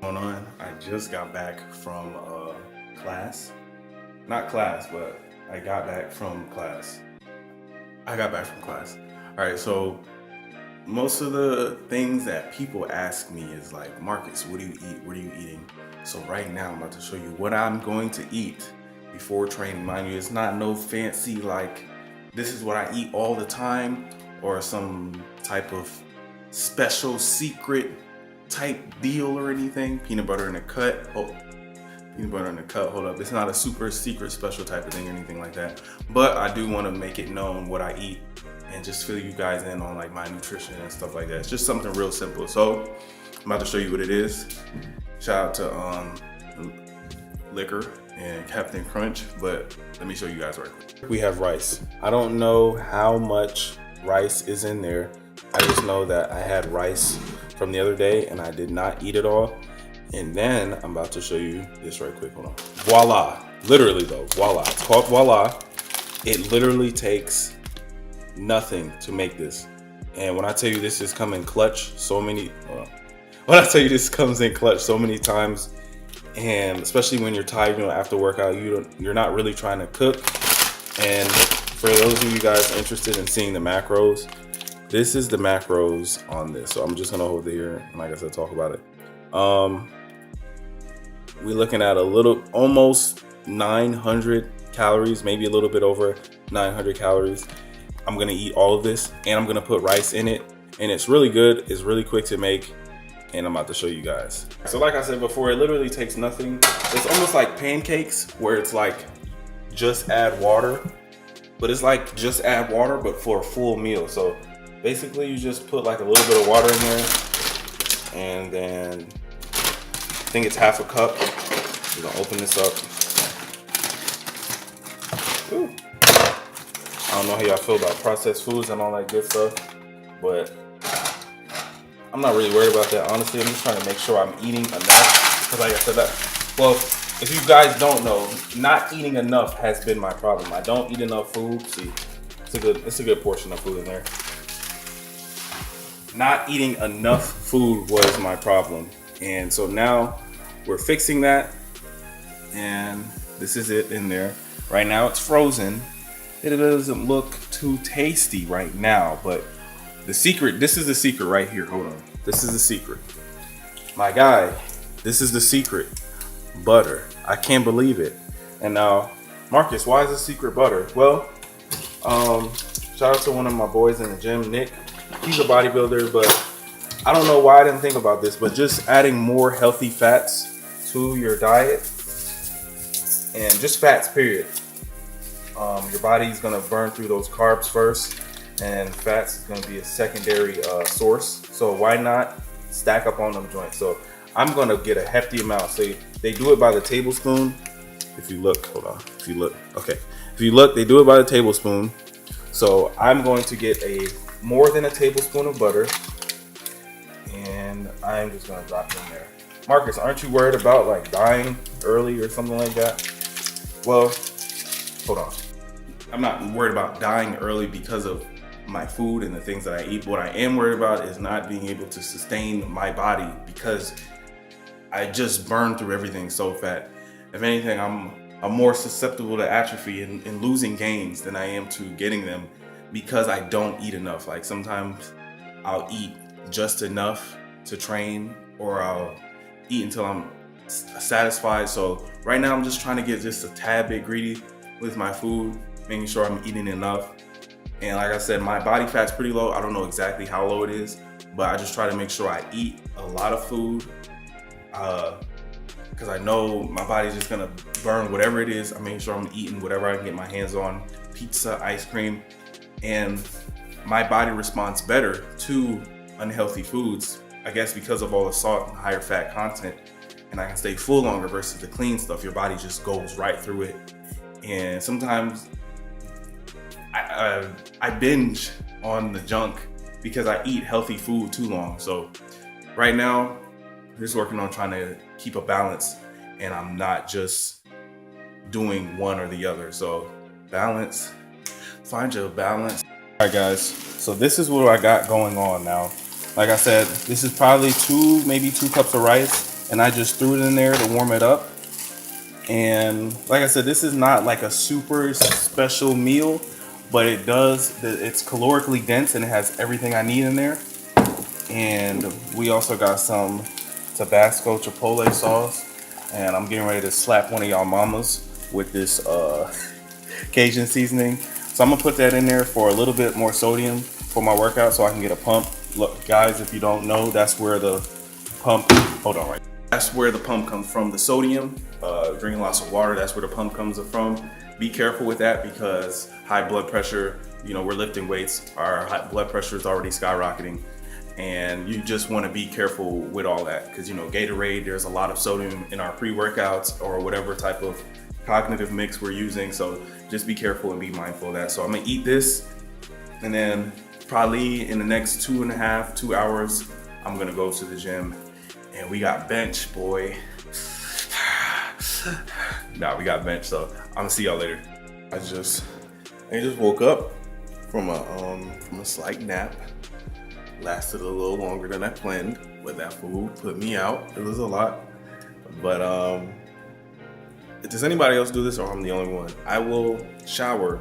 Going on, I just got back from class. Not class, but I got back from class. I got back from class. All right, so most of the things that people ask me is like, Marcus, what do you eat? What are you eating? So right now I'm about to show you what I'm going to eat before training. Mind you, it's not no fancy like this is what I eat all the time or some type of special secret type deal or anything. Peanut butter in a cut. Peanut butter in a cut. Hold up. It's not a super secret special type of thing or anything like that. But I do want to make it known what I eat and just fill you guys in on like my nutrition and stuff like that. It's just something real simple. So I'm about to show you what it is. Shout out to Liquor and Captain Crunch, but let me show you guys right quick. We have rice. I don't know how much rice is in there. I just know that I had rice from the other day and I did not eat it all. And then I'm about to show you this right quick. Hold on. Voila. Literally though, voila. It's called voila. It literally takes nothing to make this. And when I tell you this is coming clutch when I tell you this comes in clutch so many times, and especially when you're tired, after workout, you're not really trying to cook. And for those of you guys interested in seeing the macros, this is the macros on this. So I'm just gonna hold it here and like I said, talk about it. We're looking at almost 900 calories, maybe a little bit over 900 calories. I'm gonna eat all of this and I'm gonna put rice in it, and it's really good. It's really quick to make, and I'm about to show you guys. So like I said before, it literally takes nothing. It's almost like pancakes where it's like just add water, but it's like just add water but for a full meal. So basically you just put like a little bit of water in there, and then I think it's half a cup. We're gonna open this up. Ooh. I don't know how y'all feel about processed foods and all that good stuff, but I'm not really worried about that. Honestly, I'm just trying to make sure I'm eating enough. Because like I said, well, if you guys don't know, not eating enough has been my problem. I don't eat enough food. See, it's a good portion of food in there. Not eating enough food was my problem. And so now we're fixing that. And this is it in there. Right now it's frozen. It doesn't look too tasty right now, but this is the secret right here. Hold on. This is the secret. My guy, this is the secret. Butter. I can't believe it. And now, Marcus, why is the secret butter? Well, shout out to one of my boys in the gym, Nick. He's a bodybuilder, but I don't know why I didn't think about this, but just adding more healthy fats to your diet, and just fats, period. Your body's gonna burn through those carbs first, and fats is gonna be a secondary source. So why not stack up on them joints? So I'm gonna get a hefty amount. So they do it by the tablespoon. If you look, hold on. If you look, okay. If you look, they do it by the tablespoon. So I'm going to get more than a tablespoon of butter, and I'm just gonna drop it in there. Marcus, aren't you worried about like dying early or something like that? Well, hold on. I'm not worried about dying early because of my food and the things that I eat. What I am worried about is not being able to sustain my body because I just burn through everything so fat. If anything, I'm more susceptible to atrophy and losing gains than I am to getting them because I don't eat enough. Like sometimes I'll eat just enough to train, or I'll eat until I'm satisfied. So right now I'm just trying to get just a tad bit greedy with my food, making sure I'm eating enough. And like I said, my body fat's pretty low. I don't know exactly how low it is, but I just try to make sure I eat a lot of food because I know my body's just gonna burn whatever it is. I'm making sure I'm eating whatever I can get my hands on, pizza, ice cream, and my body responds better to unhealthy foods, I guess because of all the salt and higher fat content, and I can stay full longer versus the clean stuff. Your body just goes right through it. And sometimes I binge on the junk because I eat healthy food too long. So right now, just working on trying to keep a balance, and I'm not just doing one or the other. So balance, find your balance. All right guys, so this is what I got going on now. Like I said, this is probably maybe two cups of rice. and I just threw it in there to warm it up. And like I said, this is not like a super special meal, but it's calorically dense and it has everything I need in there. And we also got some Tabasco Chipotle sauce, and I'm getting ready to slap one of y'all mamas with this Cajun seasoning. So I'm gonna put that in there for a little bit more sodium for my workout so I can get a pump. Look, guys, if you don't know, that's where the pump, hold on, right? That's where the pump comes from, the sodium. Drinking lots of water, that's where the pump comes from. Be careful with that because high blood pressure, you know, we're lifting weights, our high blood pressure is already skyrocketing. And you just want to be careful with all that because, you know, Gatorade, there's a lot of sodium in our pre-workouts or whatever type of cognitive mix we're using. So just be careful and be mindful of that. So I'm gonna eat this, and then probably in the next 2 hours, I'm gonna go to the gym, and we got bench, boy. Nah, we got bench, so I'm gonna see y'all later. I just woke up from a slight nap. Lasted a little longer than I planned, but that food put me out. It was a lot. But does anybody else do this, or I'm the only one? I will shower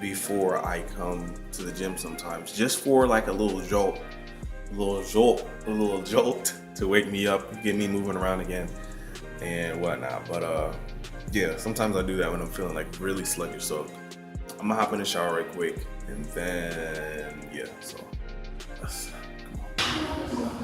before I come to the gym sometimes, just for like a little jolt to wake me up, get me moving around again and whatnot. But yeah, sometimes I do that when I'm feeling like really sluggish. So I'm gonna hop in the shower right quick, and then yeah, so let's come on.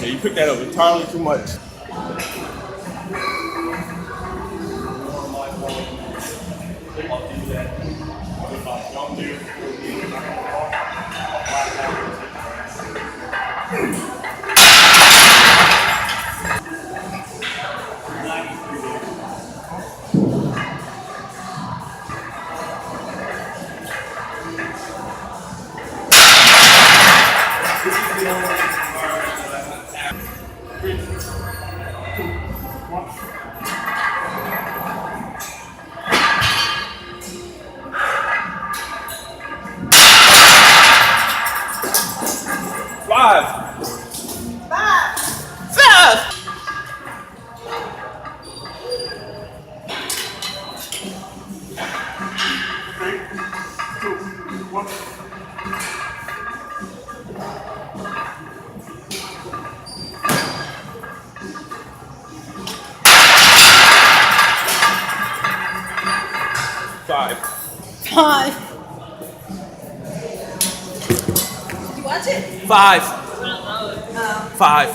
Yeah, you picked that up entirely too much. Five. Did you watch it? Five. Five.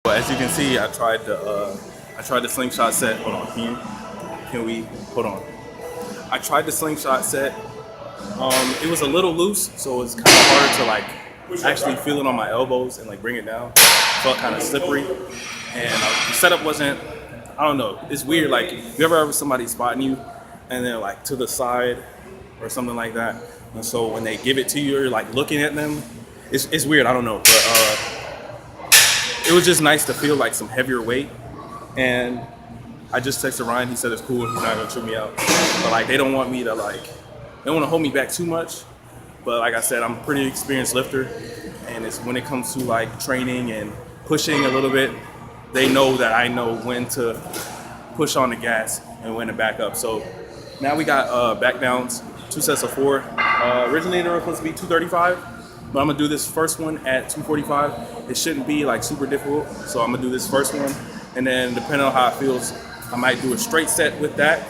As you can see, I tried the slingshot set. Hold on, can we hold on? I tried the slingshot set. It was a little loose, so it's kind of harder to like actually feel it on my elbows and like bring it down. It felt kind of slippery, and the setup wasn't. I don't know. It's weird. Like, you ever have somebody spotting you, and they're like to the side or something like that, and so when they give it to you, you're like looking at them. It's weird. I don't know, but it was just nice to feel like some heavier weight. And I just texted Ryan, he said it's cool, he's not gonna trip me out. But like, they don't want me to like, they don't wanna hold me back too much. But like I said, I'm a pretty experienced lifter. And it's when it comes to like training and pushing a little bit, they know that I know when to push on the gas and when to back up. So now we got back downs, 2 sets of 4. Originally they were supposed to be 235. But I'm gonna do this first one at 245. It shouldn't be like super difficult. So I'm gonna do this first one. And then depending on how it feels, I might do a straight set with that.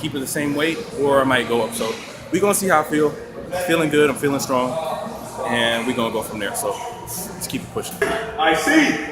keep it the same weight, or I might go up. So we're gonna see how I feel. Feeling good, I'm feeling strong, and we're gonna go from there. So let's keep it pushing. I see.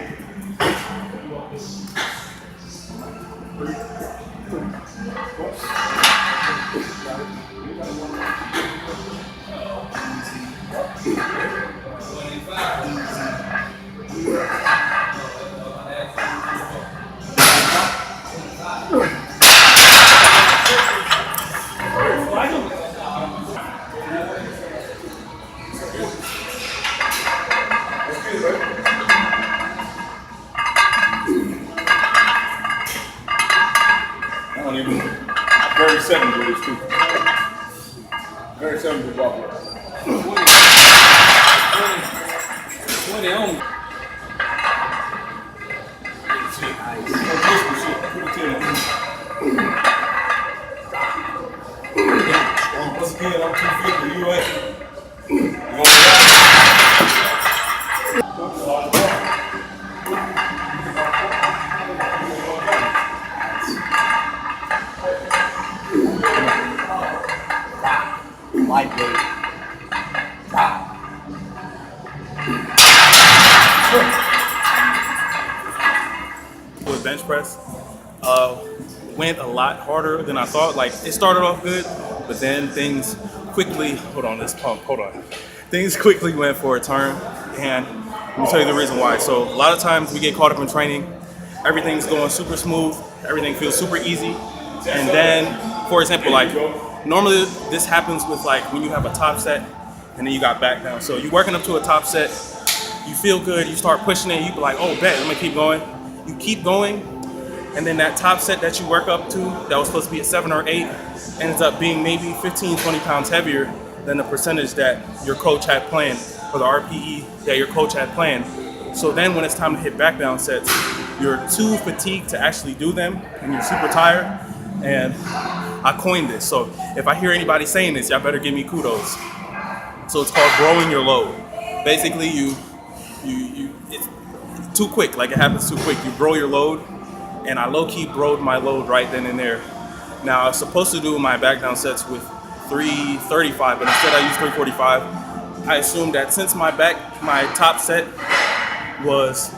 Very seven do this too. Very seven do walk. 20 on. Once again, I'm 250. You at? Lightweight. With bench press, went a lot harder than I thought. Like, it started off good, but then things quickly, things quickly went for a turn, and let me tell you the reason why. So a lot of times we get caught up in training, everything's going super smooth, everything feels super easy, and then, for example, like, normally this happens with like when you have a top set and then you got back down. So you're working up to a top set, you feel good, you start pushing it, you be like, oh, bet, I'm gonna keep going. You keep going, and then that top set that you work up to that was supposed to be a 7 or 8 ends up being maybe 15, 20 pounds heavier than the percentage that your coach had planned, or the RPE that your coach had planned. So then when it's time to hit back down sets, you're too fatigued to actually do them, and you're super tired. And I coined this, so if I hear anybody saying this, y'all better give me kudos. So it's called growing your load. Basically, it's too quick, like it happens too quick. You grow your load, and I low-key growed my load right then and there. Now, I was supposed to do my back down sets with 335, but instead I used 345. I assumed that since my top set was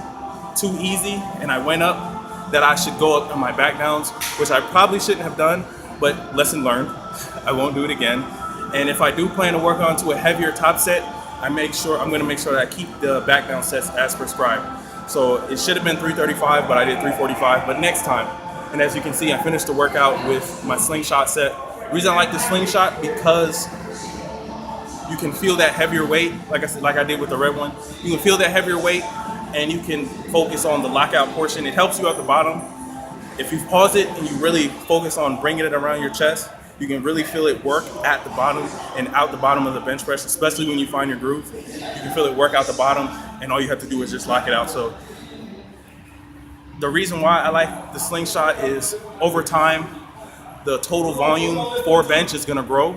too easy and I went up, that I should go up on my back downs, which I probably shouldn't have done, but lesson learned. I won't do it again. And if I do plan to work on to a heavier top set, I'm gonna make sure that I keep the back down sets as prescribed. So it should have been 335, but I did 345, but next time. And as you can see, I finished the workout with my slingshot set. The reason I like the slingshot, because you can feel that heavier weight, like I did with the red one. You can feel that heavier weight, and you can focus on the lockout portion. It helps you at the bottom. If you pause it and you really focus on bringing it around your chest, you can really feel it work at the bottom and out the bottom of the bench press, especially when you find your groove. You can feel it work out the bottom, and all you have to do is just lock it out. So the reason why I like the slingshot is, over time, the total volume for bench is gonna grow,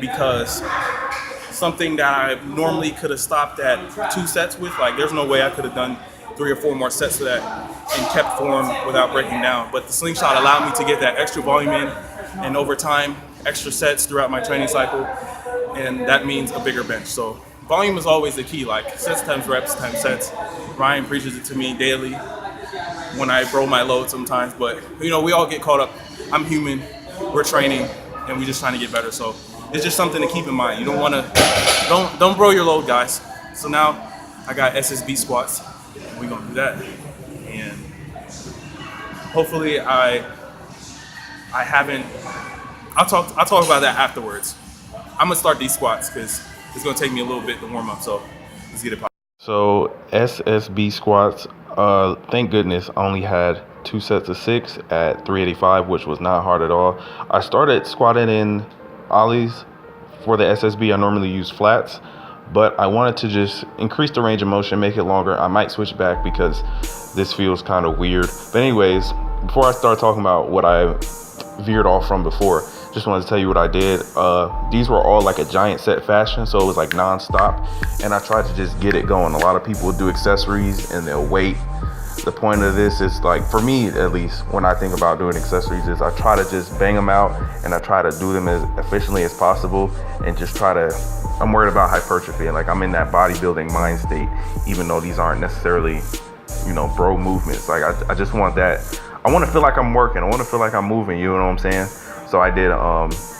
because something that I normally could have stopped at 2 sets with, like there's no way I could have done 3 or 4 more sets of that and kept form without breaking down. But the slingshot allowed me to get that extra volume in, and over time, extra sets throughout my training cycle, and that means a bigger bench. So volume is always the key, like sets times reps times sets. Ryan preaches it to me daily when I grow my load sometimes, but we all get caught up. I'm human, we're training, and we're just trying to get better. So it's just something to keep in mind. You don't grow your load, guys. So now I got SSB squats. We're gonna do that, and hopefully I'll talk about that afterwards. I'm gonna start these squats because it's gonna take me a little bit to warm up. So let's get it popping. So SSB squats, thank goodness I only had 2 sets of 6 at 385, which was not hard at all. I started squatting in ollies for the SSB. I normally use flats, but I wanted to just increase the range of motion, make it longer. I might switch back because this feels kind of weird. But anyways, before I start talking about what I veered off from before, just wanted to tell you what I did. These were all like a giant set fashion, so it was like non-stop, and I tried to just get it going. A lot of people do accessories and they'll wait the point of this is, like, for me at least, when I think about doing accessories, is I try to just bang them out and I try to do them as efficiently as possible, and just try to, I'm worried about hypertrophy, and like I'm in that bodybuilding mind state, even though these aren't necessarily, you know, bro movements. Like I just want that, I want to feel like I'm working, I want to feel like I'm moving, you know what I'm saying? So I did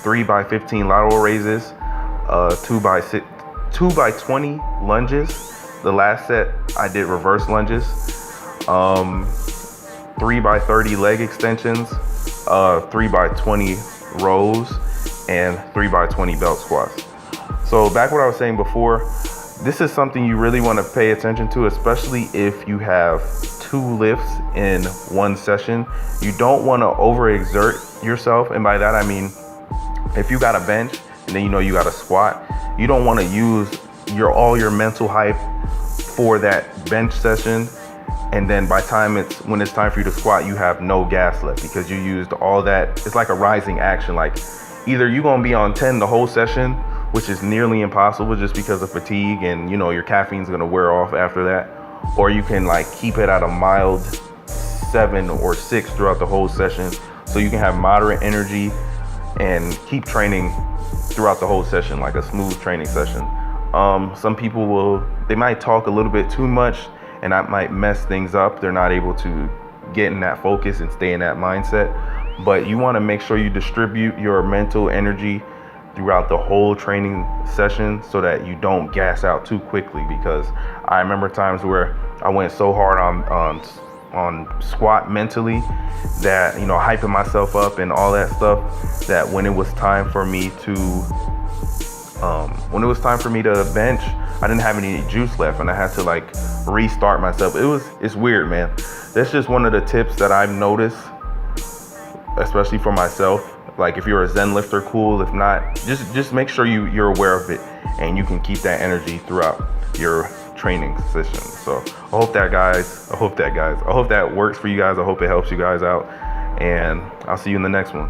3 by 15 lateral raises, 2 by 20 lunges. The last set I did reverse lunges, 3 by 30 leg extensions, 3 by 20 rows, and 3 by 20 belt squats. So back what I was saying before, this is something you really want to pay attention to, especially if you have 2 lifts in one session. You don't want to overexert yourself, and by that I mean, if you got a bench and then you know you got a squat, you don't want to use all your mental hype for that bench session, and then when it's time for you to squat, you have no gas left because you used all that. It's like a rising action. Like, either you're gonna be on 10 the whole session, which is nearly impossible just because of fatigue, and you know your caffeine's gonna wear off after that, or you can like keep it at a mild 7 or 6 throughout the whole session, so you can have moderate energy and keep training throughout the whole session, like a smooth training session. Some people they might talk a little bit too much, and that might mess things up. They're not able to get in that focus and stay in that mindset. But you want to make sure you distribute your mental energy throughout the whole training session so that you don't gas out too quickly, because I remember times where I went so hard on squat mentally that, you know, hyping myself up and all that stuff, that when it was time for me to bench, I didn't have any juice left, and I had to like restart myself. It's weird, man. That's just one of the tips that I've noticed, especially for myself. Like, if you're a Zen lifter, cool. If not, just make sure you're aware of it and you can keep that energy throughout your training session. So I hope that works for you guys. I hope it helps you guys out, and I'll see you in the next one.